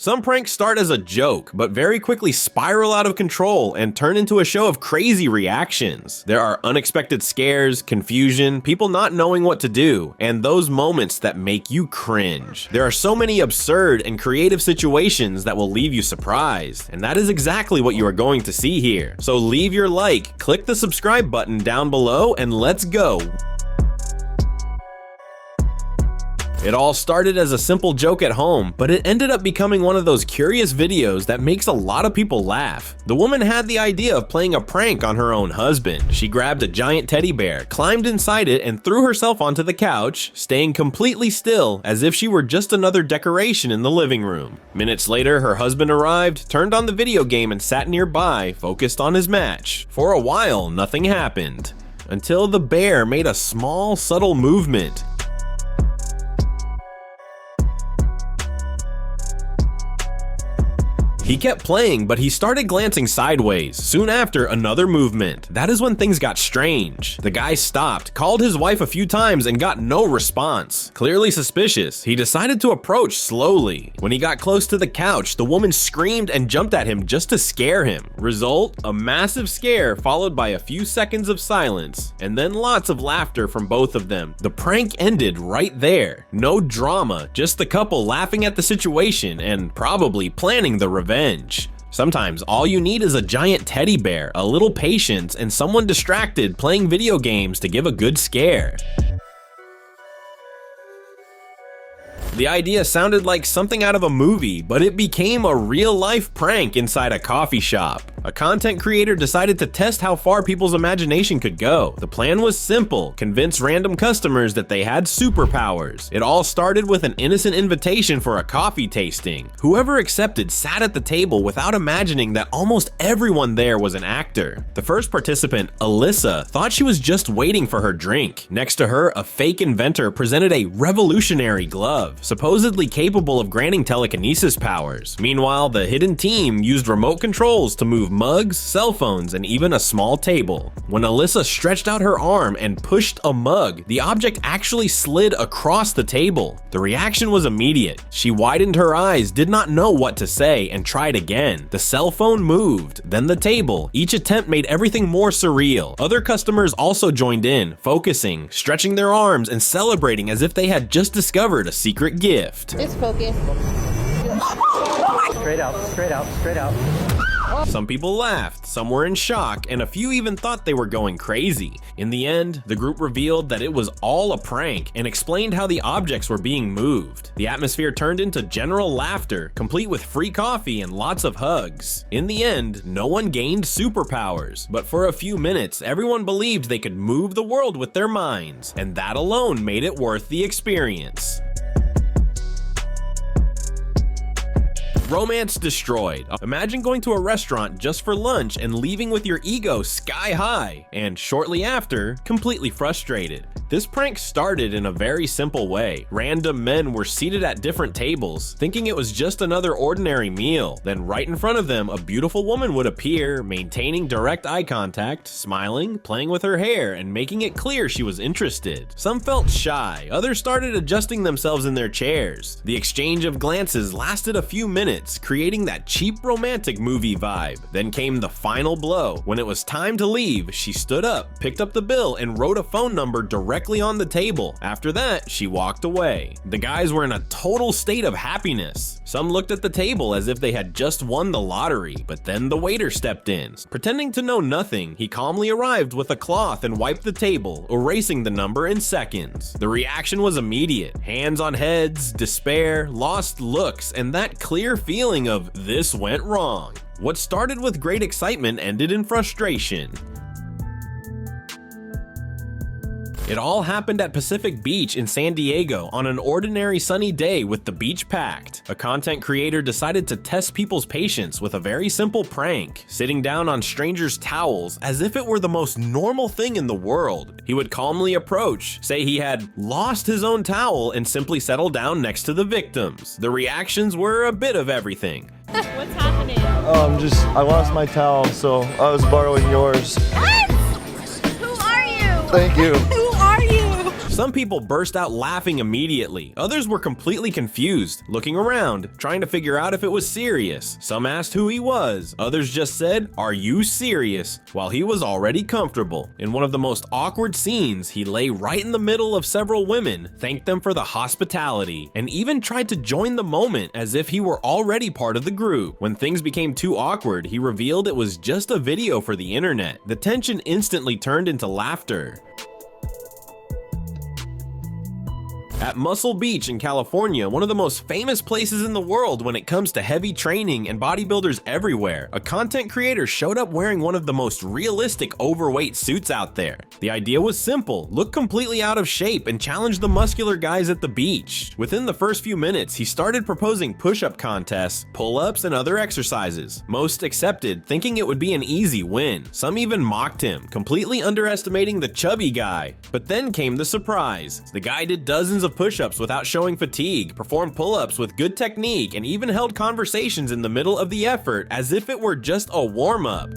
Some pranks start as a joke, but very quickly spiral out of control and turn into a show of crazy reactions. There are unexpected scares, confusion, people not knowing what to do, and those moments that make you cringe. There are so many absurd and creative situations that will leave you surprised, and that is exactly what you are going to see here. So leave your like, click the subscribe button down below, and let's go. It all started as a simple joke at home, but it ended up becoming one of those curious videos that makes a lot of people laugh. The woman had the idea of playing a prank on her own husband. She grabbed a giant teddy bear, climbed inside it, and threw herself onto the couch, staying completely still as if she were just another decoration in the living room. Minutes later, her husband arrived, turned on the video game, and sat nearby, focused on his match. For a while, nothing happened, until the bear made a small, subtle movement. He kept playing, but he started glancing sideways. Soon after, another movement. That is when things got strange. The guy stopped, called his wife a few times, and got no response. Clearly suspicious, he decided to approach slowly. When he got close to the couch, the woman screamed and jumped at him just to scare him. Result, a massive scare followed by a few seconds of silence, and then lots of laughter from both of them. The prank ended right there. No drama, just the couple laughing at the situation and probably planning the revenge. Sometimes all you need is a giant teddy bear, a little patience, and someone distracted playing video games to give a good scare. The idea sounded like something out of a movie, but it became a real-life prank inside a coffee shop. A content creator decided to test how far people's imagination could go. The plan was simple: convince random customers that they had superpowers. It all started with an innocent invitation for a coffee tasting. Whoever accepted sat at the table without imagining that almost everyone there was an actor. The first participant, Alyssa, thought she was just waiting for her drink. Next to her, a fake inventor presented a revolutionary glove, supposedly capable of granting telekinesis powers. Meanwhile, the hidden team used remote controls to move mugs, cell phones, and even a small table. When Alyssa stretched out her arm and pushed a mug, the object actually slid across the table. The reaction was immediate. She widened her eyes, did not know what to say, and tried again. The cell phone moved, then the table. Each attempt made everything more surreal. Other customers also joined in, focusing, stretching their arms, and celebrating as if they had just discovered a secret gift. It's focused. Straight out, straight out, straight out. Some people laughed, some were in shock, and a few even thought they were going crazy. In the end, the group revealed that it was all a prank and explained how the objects were being moved. The atmosphere turned into general laughter, complete with free coffee and lots of hugs. In the end, no one gained superpowers, but for a few minutes, everyone believed they could move the world with their minds, and that alone made it worth the experience. Romance destroyed. Imagine going to a restaurant just for lunch and leaving with your ego sky high, and shortly after, completely frustrated. This prank started in a very simple way. Random men were seated at different tables, thinking it was just another ordinary meal. Then right in front of them, a beautiful woman would appear, maintaining direct eye contact, smiling, playing with her hair, and making it clear she was interested. Some felt shy, others started adjusting themselves in their chairs. The exchange of glances lasted a few minutes, creating that cheap romantic movie vibe. Then came the final blow. When it was time to leave, she stood up, picked up the bill, and wrote a phone number directly on the table. After that, she walked away. The guys were in a total state of happiness. Some looked at the table as if they had just won the lottery, but then the waiter stepped in. Pretending to know nothing, he calmly arrived with a cloth and wiped the table, erasing the number in seconds. The reaction was immediate. Hands on heads, despair, lost looks, and that clear feeling of this went wrong. What started with great excitement ended in frustration. It all happened at Pacific Beach in San Diego on an ordinary sunny day with the beach packed. A content creator decided to test people's patience with a very simple prank, sitting down on strangers' towels as if it were the most normal thing in the world. He would calmly approach, say he had lost his own towel, and simply settle down next to the victims. The reactions were a bit of everything. What's happening? I lost my towel, so I was borrowing yours. What? Who are you? Thank you. Who are you? Some people burst out laughing immediately. Others were completely confused, looking around, trying to figure out if it was serious. Some asked who he was. Others just said, "Are you serious?" while he was already comfortable. In one of the most awkward scenes, he lay right in the middle of several women, thanked them for the hospitality, and even tried to join the moment as if he were already part of the group. When things became too awkward, he revealed it was just a video for the internet. The tension instantly turned into laughter. At Muscle Beach in California, one of the most famous places in the world when it comes to heavy training and bodybuilders everywhere, a content creator showed up wearing one of the most realistic overweight suits out there. The idea was simple: look completely out of shape and challenge the muscular guys at the beach. Within the first few minutes, he started proposing push-up contests, pull-ups, and other exercises. Most accepted, thinking it would be an easy win. Some even mocked him, completely underestimating the chubby guy. But then came the surprise. The guy did dozens of push-ups without showing fatigue, performed pull-ups with good technique, and even held conversations in the middle of the effort as if it were just a warm-up.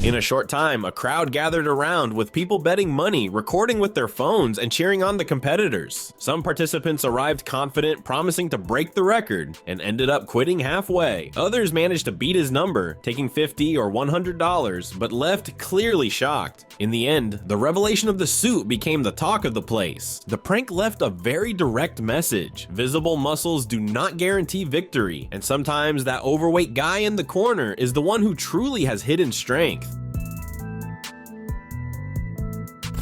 In a short time, a crowd gathered around with people betting money, recording with their phones, and cheering on the competitors. Some participants arrived confident, promising to break the record, and ended up quitting halfway. Others managed to beat his number, taking $50 or $100, but left clearly shocked. In the end, the revelation of the suit became the talk of the place. The prank left a very direct message. Visible muscles do not guarantee victory, and sometimes that overweight guy in the corner is the one who truly has hidden strength.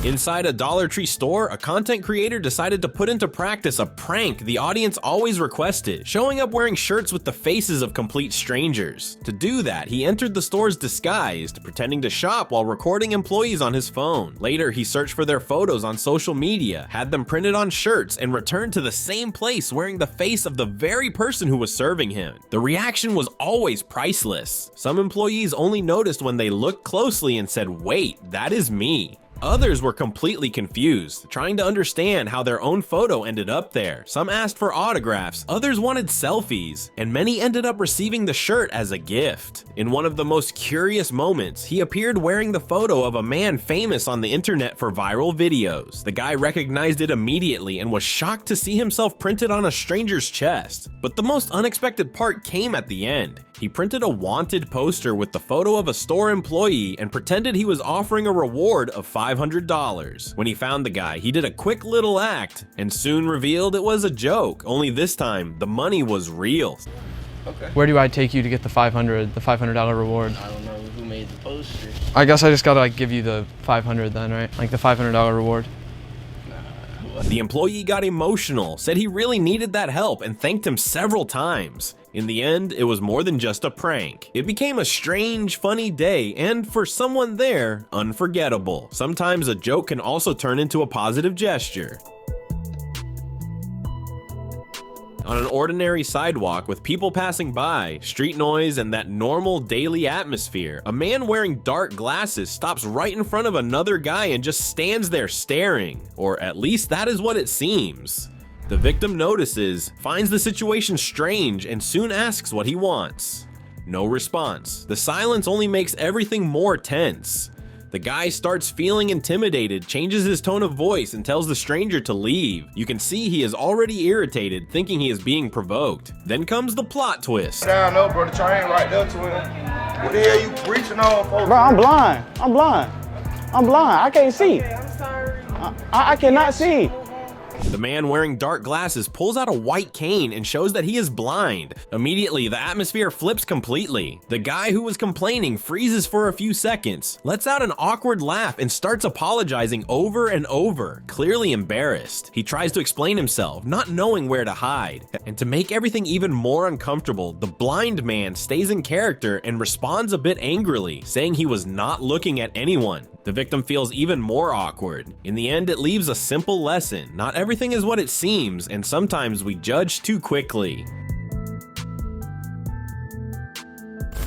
Inside a Dollar Tree store, a content creator decided to put into practice a prank the audience always requested, showing up wearing shirts with the faces of complete strangers. To do that, he entered the stores disguised, pretending to shop while recording employees on his phone. Later, he searched for their photos on social media, had them printed on shirts, and returned to the same place wearing the face of the very person who was serving him. The reaction was always priceless. Some employees only noticed when they looked closely and said, "Wait, that is me." Others were completely confused, trying to understand how their own photo ended up there. Some asked for autographs, others wanted selfies, and many ended up receiving the shirt as a gift. In one of the most curious moments, he appeared wearing the photo of a man famous on the internet for viral videos. The guy recognized it immediately and was shocked to see himself printed on a stranger's chest. But the most unexpected part came at the end. He printed a wanted poster with the photo of a store employee and pretended he was offering a reward of $500. When he found the guy, he did a quick little act and soon revealed it was a joke, only this time the money was real. Okay. Where do I take you to get the $500 reward? I don't know who made the poster. I guess I just gotta like give you the 500 then, right? Like the $500 reward. The employee got emotional, said he really needed that help, and thanked him several times. In the end, it was more than just a prank. It became a strange, funny day, and for someone there, unforgettable. Sometimes a joke can also turn into a positive gesture. On an ordinary sidewalk with people passing by, street noise, and that normal daily atmosphere, a man wearing dark glasses stops right in front of another guy and just stands there staring. Or at least that is what it seems. The victim notices, finds the situation strange, and soon asks what he wants. No response. The silence only makes everything more tense. The guy starts feeling intimidated, changes his tone of voice, and tells the stranger to leave. You can see he is already irritated, thinking he is being provoked. Then comes the plot twist. Down though, bro. The train right there to him. What the hell you reaching on, folks? Bro, I'm blind. I'm blind. I'm blind. I can't see. Okay, I'm sorry. I cannot see. The man wearing dark glasses pulls out a white cane and shows that he is blind. Immediately, the atmosphere flips completely. The guy who was complaining freezes for a few seconds, lets out an awkward laugh, and starts apologizing over and over, clearly embarrassed. He tries to explain himself, not knowing where to hide. And to make everything even more uncomfortable, the blind man stays in character and responds a bit angrily, saying he was not looking at anyone. The victim feels even more awkward. In the end, it leaves a simple lesson. Not everything is what it seems, and sometimes we judge too quickly.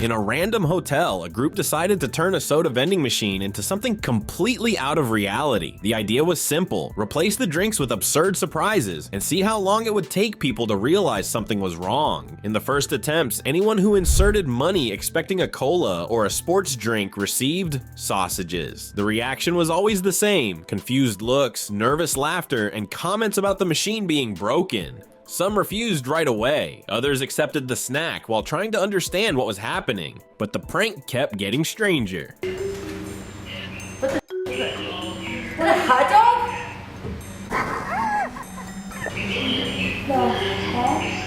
In a random hotel, a group decided to turn a soda vending machine into something completely out of reality. The idea was simple: replace the drinks with absurd surprises and see how long it would take people to realize something was wrong. In the first attempts, anyone who inserted money expecting a cola or a sports drink received sausages. The reaction was always the same: confused looks, nervous laughter, and comments about the machine being broken. Some refused right away, others accepted the snack while trying to understand what was happening, but the prank kept getting stranger. What a hot dog? The heck?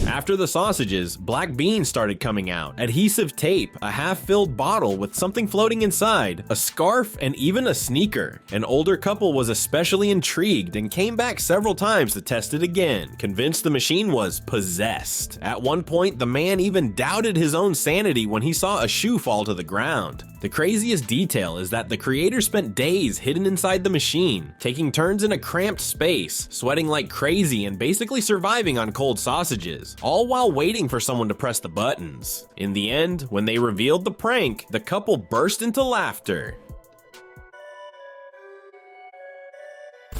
After the sausages, black beans started coming out, adhesive tape, a half-filled bottle with something floating inside, a scarf, and even a sneaker. An older couple was especially intrigued and came back several times to test it again, convinced the machine was possessed. At one point, the man even doubted his own sanity when he saw a shoe fall to the ground. The craziest detail is that the creator spent days hidden inside the machine, taking turns in a cramped space, sweating like crazy and basically surviving on cold sausages, all while waiting for someone to press the buttons. In the end, when they revealed the prank, the couple burst into laughter.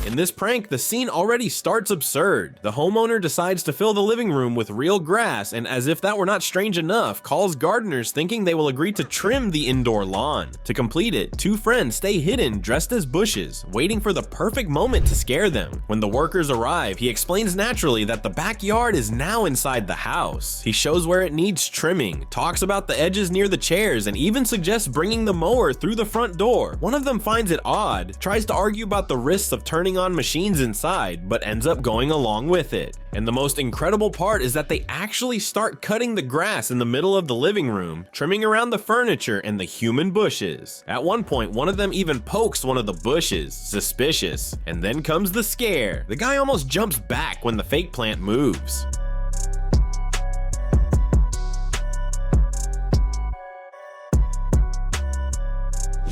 In this prank, the scene already starts absurd. The homeowner decides to fill the living room with real grass, and as if that were not strange enough, calls gardeners thinking they will agree to trim the indoor lawn. To complete it, two friends stay hidden dressed as bushes, waiting for the perfect moment to scare them. When the workers arrive, he explains naturally that the backyard is now inside the house. He shows where it needs trimming, talks about the edges near the chairs, and even suggests bringing the mower through the front door. One of them finds it odd, tries to argue about the risks of turning on machines inside, but ends up going along with it. And the most incredible part is that they actually start cutting the grass in the middle of the living room, trimming around the furniture and the human bushes. At one point, one of them even pokes one of the bushes, suspicious, and then comes the scare. The guy almost jumps back when the fake plant moves.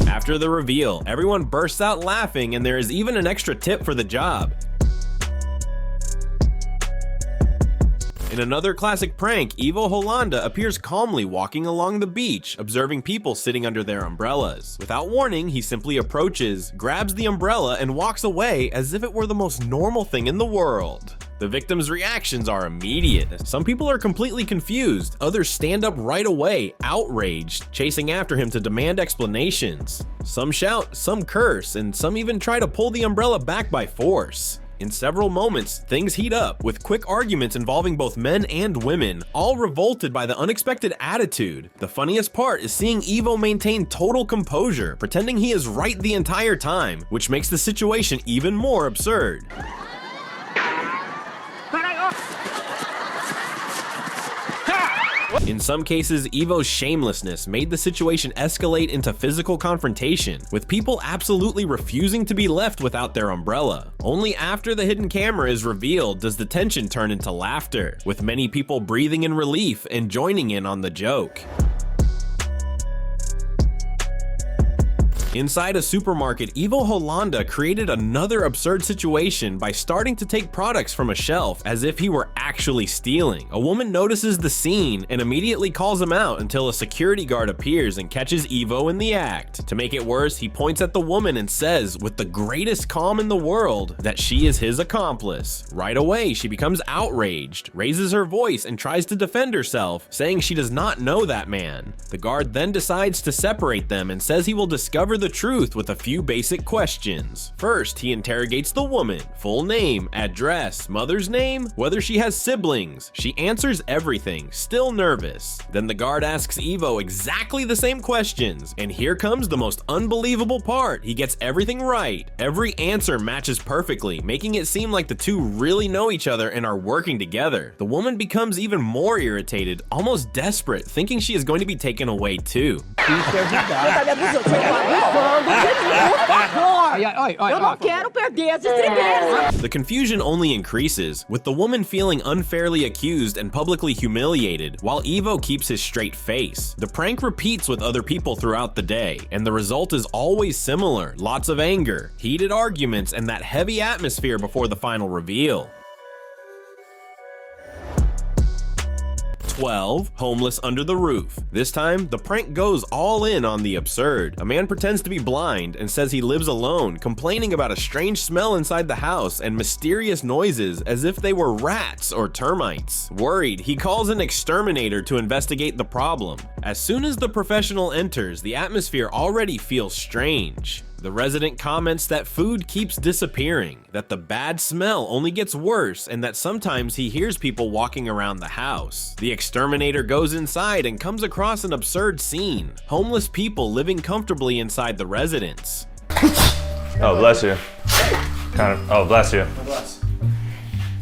After the reveal, everyone bursts out laughing, and there is even an extra tip for the job. In another classic prank, Ivo Hollanda appears calmly walking along the beach, observing people sitting under their umbrellas. Without warning, he simply approaches, grabs the umbrella, and walks away as if it were the most normal thing in the world. The victims' reactions are immediate. Some people are completely confused, others stand up right away, outraged, chasing after him to demand explanations. Some shout, some curse, and some even try to pull the umbrella back by force. In several moments, things heat up, with quick arguments involving both men and women, all revolted by the unexpected attitude. The funniest part is seeing Ivo maintain total composure, pretending he is right the entire time, which makes the situation even more absurd. In some cases, Ivo's shamelessness made the situation escalate into physical confrontation, with people absolutely refusing to be left without their umbrella. Only after the hidden camera is revealed does the tension turn into laughter, with many people breathing in relief and joining in on the joke. Inside a supermarket, Ivo Hollanda created another absurd situation by starting to take products from a shelf as if he were actually stealing. A woman notices the scene and immediately calls him out until a security guard appears and catches Ivo in the act. To make it worse, he points at the woman and says, with the greatest calm in the world, that she is his accomplice. Right away, she becomes outraged, raises her voice, and tries to defend herself, saying she does not know that man. The guard then decides to separate them and says he will discover the truth with a few basic questions. First, he interrogates the woman: full name, address, mother's name, whether she has siblings. She answers everything, still nervous. Then the guard asks Ivo exactly the same questions, and here comes the most unbelievable part. He gets everything right. Every answer matches perfectly, making it seem like the two really know each other and are working together. The woman becomes even more irritated, almost desperate, thinking she is going to be taken away too. The confusion only increases, with the woman feeling unfairly accused and publicly humiliated, while Ivo keeps his straight face. The prank repeats with other people throughout the day, and the result is always similar: lots of anger, heated arguments, and that heavy atmosphere before the final reveal. 12. Homeless under the roof. This time, the prank goes all in on the absurd. A man pretends to be blind and says he lives alone, complaining about a strange smell inside the house and mysterious noises as if they were rats or termites. Worried, he calls an exterminator to investigate the problem. As soon as the professional enters, the atmosphere already feels strange. The resident comments that food keeps disappearing, that the bad smell only gets worse, and that sometimes he hears people walking around the house. The exterminator goes inside and comes across an absurd scene: homeless people living comfortably inside the residence. Oh, bless you. Oh, bless you.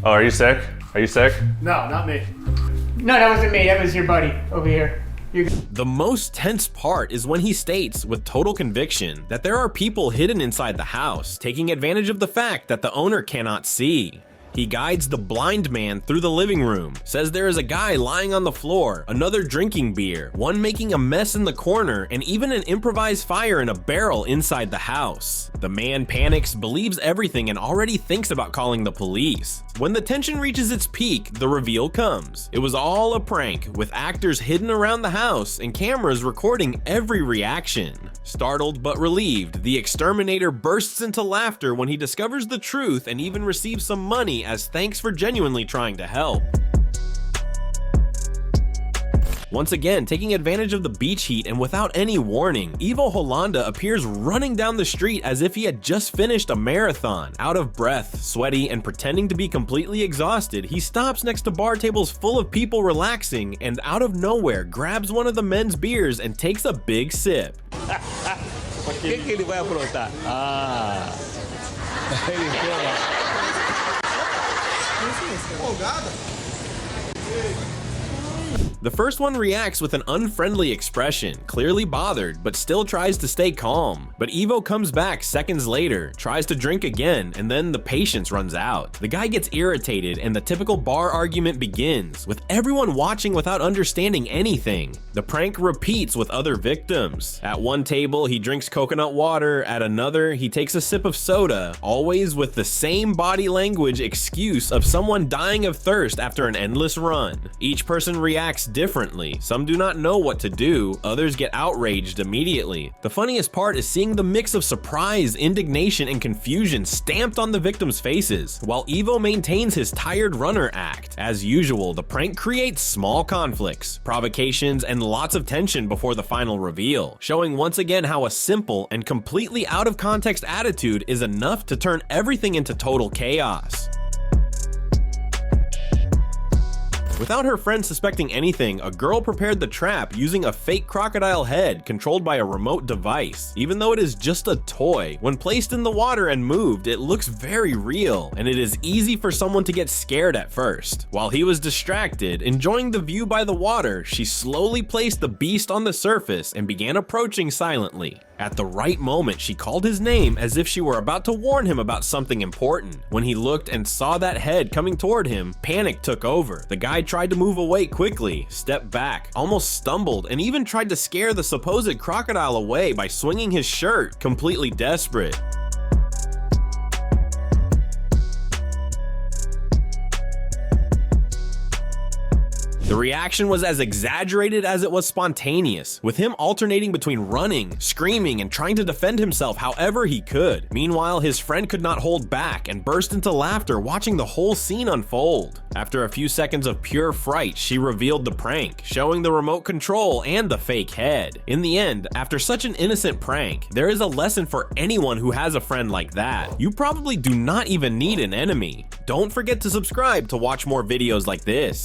Oh, are you sick? Are you sick? No, not me. No, that wasn't me. That was your buddy over here. The most tense part is when he states, with total conviction, that there are people hidden inside the house, taking advantage of the fact that the owner cannot see. He guides the blind man through the living room, says there is a guy lying on the floor, another drinking beer, one making a mess in the corner, and even an improvised fire in a barrel inside the house. The man panics, believes everything, and already thinks about calling the police. When the tension reaches its peak, the reveal comes. It was all a prank, with actors hidden around the house and cameras recording every reaction. Startled but relieved, the exterminator bursts into laughter when he discovers the truth and even receives some money as thanks for genuinely trying to help. Once again, taking advantage of the beach heat and without any warning, Ivo Hollanda appears running down the street as if he had just finished a marathon. Out of breath, sweaty, and pretending to be completely exhausted, he stops next to bar tables full of people relaxing and out of nowhere grabs one of the men's beers and takes a big sip. ¿Qué que ele vai aprontar? Ah. Ele The first one reacts with an unfriendly expression, clearly bothered, but still tries to stay calm. But Ivo comes back seconds later, tries to drink again, and then the patience runs out. The guy gets irritated and the typical bar argument begins, with everyone watching without understanding anything. The prank repeats with other victims. At one table, he drinks coconut water, at another, he takes a sip of soda, always with the same body language excuse of someone dying of thirst after an endless run. Each person reacts differently. Some do not know what to do, others get outraged immediately. The funniest part is seeing the mix of surprise, indignation, and confusion stamped on the victims' faces, while Ivo maintains his tired runner act. As usual, the prank creates small conflicts, provocations, and lots of tension before the final reveal, showing once again how a simple and completely out of context attitude is enough to turn everything into total chaos. Without her friend suspecting anything, a girl prepared the trap using a fake crocodile head controlled by a remote device. Even though it is just a toy, when placed in the water and moved, it looks very real, and it is easy for someone to get scared at first. While he was distracted, enjoying the view by the water, she slowly placed the beast on the surface and began approaching silently. At the right moment, she called his name as if she were about to warn him about something important. When he looked and saw that head coming toward him, panic took over. The guy tried to move away quickly, stepped back, almost stumbled, and even tried to scare the supposed crocodile away by swinging his shirt, completely desperate. The reaction was as exaggerated as it was spontaneous, with him alternating between running, screaming, and trying to defend himself however he could. Meanwhile, his friend could not hold back and burst into laughter watching the whole scene unfold. After a few seconds of pure fright, she revealed the prank, showing the remote control and the fake head. In the end, after such an innocent prank, there is a lesson for anyone who has a friend like that. You probably do not even need an enemy. Don't forget to subscribe to watch more videos like this.